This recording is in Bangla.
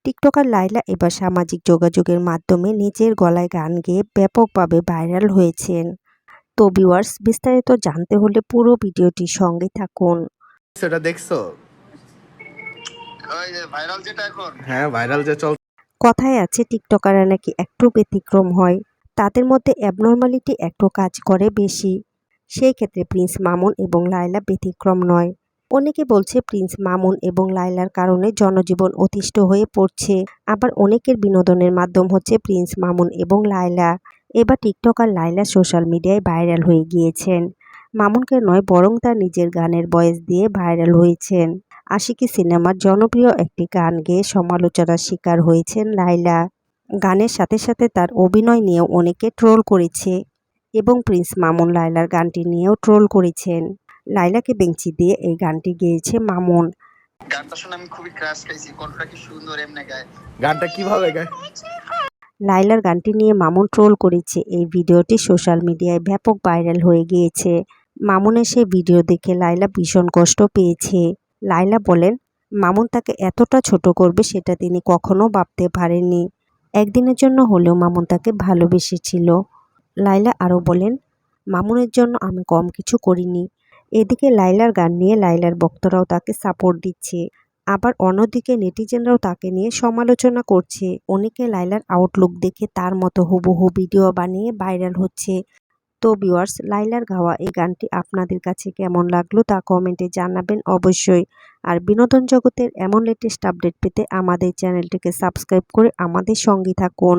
টিকটকার লায়লা এবার সামাজিক যোগাযোগের মাধ্যমে নিজের গলায় গান গেয়ে ব্যাপকভাবে ভাইরাল হয়েছেন। তো ভিউয়ার্স, বিস্তারিত জানতে হলে পুরো ভিডিওটির সঙ্গে থাকুন। সেটা দেখছো? ওই যে ভাইরাল যেটা এখন হ্যাঁ, ভাইরাল যে চল। কথায় আছে টিকটকাররা নাকি একটু ব্যতিক্রম হয়, তাদের মধ্যে অ্যাবনর্মালিটি একটু কাজ করে বেশি। সেই ক্ষেত্রে প্রিন্স মামুন এবং লায়লা ব্যতিক্রম নয়। অনেকে বলছে প্রিন্স মামুন এবং লায়লার কারণে জনজীবন অতিষ্ঠ হয়ে পড়ছে, আবার অনেকের বিনোদনের মাধ্যম হচ্ছে প্রিন্স মামুন এবং লায়লা। এবার টিকটকার লায়লা সোশ্যাল মিডিয়ায় ভাইরাল হয়ে গিয়েছেন। মামুনকে নয়, বরং তার নিজের গানের ভয়েস দিয়ে ভাইরাল হয়েছেন। আশিকি সিনেমার জনপ্রিয় একটি গান গেয়ে সমালোচনার শিকার হয়েছেন লায়লা। গানের সাথে সাথে তার অভিনয় নিয়েও অনেকে ট্রোল করেছে এবং প্রিন্স মামুন লায়লার গানটি নিয়েও ট্রোল করেছেন। লায়লাকে বেঞ্চি দিয়ে এই গানটি গেয়েছে মামুন। গানটা শুনে আমি খুবই ক্রাশ খাইছি, কণ্ঠটা কি সুন্দর এমনে গায়। গানটা কিভাবে গায়? লায়লার গানটি নিয়ে মামুন ট্রোল করেছে। এই ভিডিওটি সোশ্যাল মিডিয়ায় ব্যাপক ভাইরাল হয়ে গিয়েছে। মামুনের সেই ভিডিও দেখে লায়লা ভীষণ কষ্ট পেয়েছে। লায়লা বলেন, মামুন তাকে এতটা ছোট করবে সেটা তিনি কখনো ভাবতে পারেননি। একদিনের জন্য হলেও মামুন তাকে ভালোবেসেছিল। লায়লা আরও বলেন, মামুনের জন্য আমি কম কিছু করিনি। এদিকে লায়লার গান নিয়ে লায়লার ভক্তরাও তাকে সাপোর্ট দিচ্ছে, আবার অন্যদিকে নেটিজেনরাও তাকে নিয়ে সমালোচনা করছে। অনেকে লায়লার আউটলুক দেখে তার মতো হুবহু ভিডিও বানিয়ে ভাইরাল হচ্ছে। তো ভিউয়ার্স, লায়লার গাওয়া এই গানটি আপনাদের কাছে কেমন লাগলো তা কমেন্টে জানাবেন অবশ্যই। আর বিনোদন জগতের এমন লেটেস্ট আপডেট পেতে আমাদের চ্যানেলটিকে সাবস্ক্রাইব করে আমাদের সঙ্গে থাকুন।